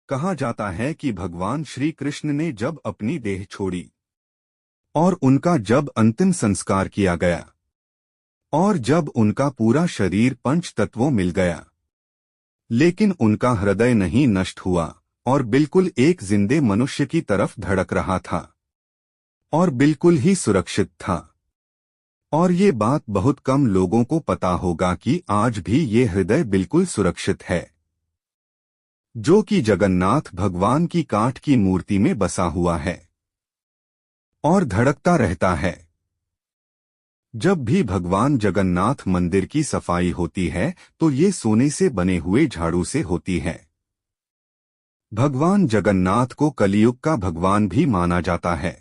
कहा जाता है कि भगवान श्री कृष्ण ने जब अपनी देह छोड़ी और उनका जब अंतिम संस्कार किया गया और जब उनका पूरा शरीर पंच तत्वों मिल गया, लेकिन उनका हृदय नहीं नष्ट हुआ और बिल्कुल एक जिंदे मनुष्य की तरफ धड़क रहा था और बिल्कुल ही सुरक्षित था। और ये बात बहुत कम लोगों को पता होगा कि आज भी ये हृदय बिल्कुल सुरक्षित है, जो कि जगन्नाथ भगवान की काठ की मूर्ति में बसा हुआ है और धड़कता रहता है। जब भी भगवान जगन्नाथ मंदिर की सफाई होती है तो ये सोने से बने हुए झाड़ू से होती है। भगवान जगन्नाथ को कलियुग का भगवान भी माना जाता है।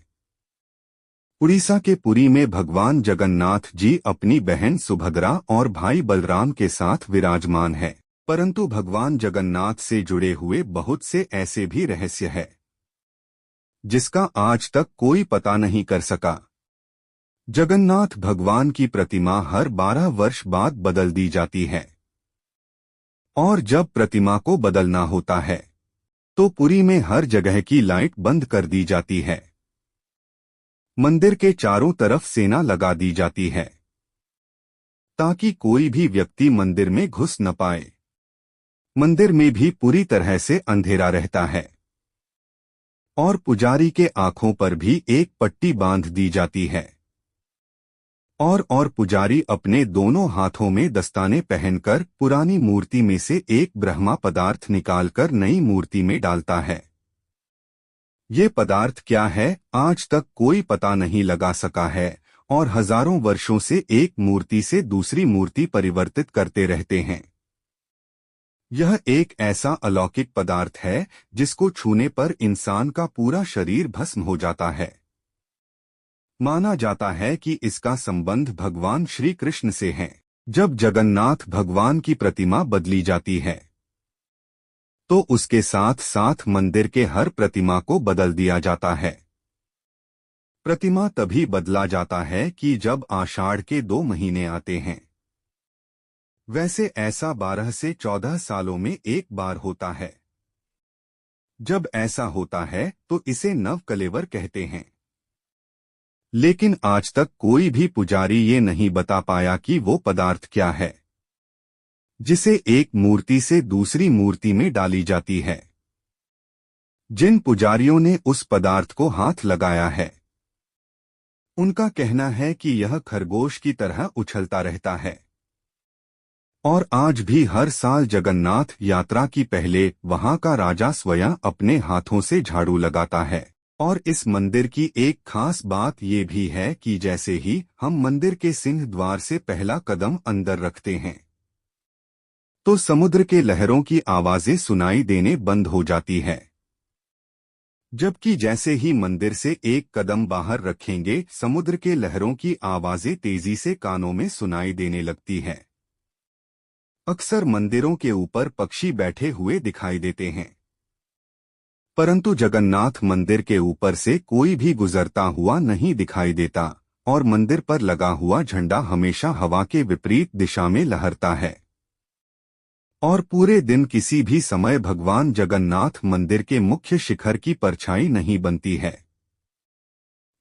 उड़ीसा के पुरी में भगवान जगन्नाथ जी अपनी बहन सुभद्रा और भाई बलराम के साथ विराजमान है। परंतु भगवान जगन्नाथ से जुड़े हुए बहुत से ऐसे भी रहस्य है जिसका आज तक कोई पता नहीं कर सका। जगन्नाथ भगवान की प्रतिमा हर 12 वर्ष बाद बदल दी जाती है और जब प्रतिमा को बदलना होता है तो पुरी में हर जगह की लाइट बंद कर दी जाती है। मंदिर के चारों तरफ सेना लगा दी जाती है ताकि कोई भी व्यक्ति मंदिर में घुस न पाए। मंदिर में भी पूरी तरह से अंधेरा रहता है और पुजारी के आंखों पर भी एक पट्टी बांध दी जाती है और पुजारी अपने दोनों हाथों में दस्ताने पहनकर पुरानी मूर्ति में से एक ब्रह्मा पदार्थ निकालकर नई मूर्ति में डालता है। ये पदार्थ क्या है आज तक कोई पता नहीं लगा सका है और हजारों वर्षों से एक मूर्ति से दूसरी मूर्ति परिवर्तित करते रहते हैं। यह एक ऐसा अलौकिक पदार्थ है जिसको छूने पर इंसान का पूरा शरीर भस्म हो जाता है। माना जाता है कि इसका संबंध भगवान श्री कृष्ण से है। जब जगन्नाथ भगवान की प्रतिमा बदली जाती है तो उसके साथ साथ मंदिर के हर प्रतिमा को बदल दिया जाता है। प्रतिमा तभी बदला जाता है कि जब आषाढ़ के 2 महीने आते हैं। वैसे ऐसा 12 से 14 सालों में एक बार होता है। जब ऐसा होता है तो इसे नवकलेवर कहते हैं। लेकिन आज तक कोई भी पुजारी ये नहीं बता पाया कि वो पदार्थ क्या है जिसे एक मूर्ति से दूसरी मूर्ति में डाली जाती है। जिन पुजारियों ने उस पदार्थ को हाथ लगाया है उनका कहना है कि यह खरगोश की तरह उछलता रहता है और आज भी हर साल जगन्नाथ यात्रा की पहले वहां का राजा स्वयं अपने हाथों से झाड़ू लगाता है। और इस मंदिर की एक खास बात ये भी है कि जैसे ही हम मंदिर के सिंह द्वार से पहला कदम अंदर रखते हैं तो समुद्र के लहरों की आवाजें सुनाई देने बंद हो जाती है, जबकि जैसे ही मंदिर से एक कदम बाहर रखेंगे समुद्र के लहरों की आवाजें तेजी से कानों में सुनाई देने लगती है। अक्सर मंदिरों के ऊपर पक्षी बैठे हुए दिखाई देते हैं, परंतु जगन्नाथ मंदिर के ऊपर से कोई भी गुजरता हुआ नहीं दिखाई देता और मंदिर पर लगा हुआ झंडा हमेशा हवा के विपरीत दिशा में लहरता है। और पूरे दिन किसी भी समय भगवान जगन्नाथ मंदिर के मुख्य शिखर की परछाई नहीं बनती है।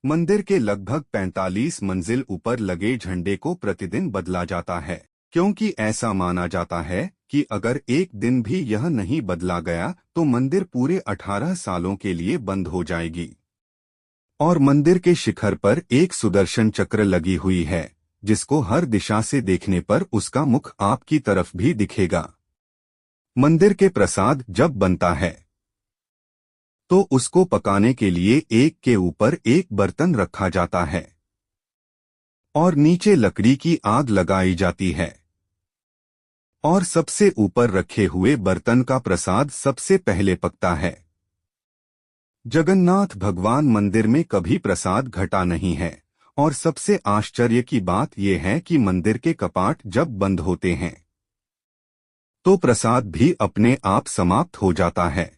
मंदिर के लगभग 45 मंजिल ऊपर लगे झंडे को प्रतिदिन बदला जाता है, क्योंकि ऐसा माना जाता है कि अगर एक दिन भी यह नहीं बदला गया तो मंदिर पूरे 18 सालों के लिए बंद हो जाएगी। और मंदिर के शिखर पर एक सुदर्शन चक्र लगी हुई है जिसको हर दिशा से देखने पर उसका मुख आपकी तरफ भी दिखेगा। मंदिर के प्रसाद जब बनता है तो उसको पकाने के लिए एक के ऊपर एक बर्तन रखा जाता है और नीचे लकड़ी की आग लगाई जाती है और सबसे ऊपर रखे हुए बर्तन का प्रसाद सबसे पहले पकता है। जगन्नाथ भगवान मंदिर में कभी प्रसाद घटा नहीं है और सबसे आश्चर्य की बात यह है कि मंदिर के कपाट जब बंद होते हैं तो प्रसाद भी अपने आप समाप्त हो जाता है।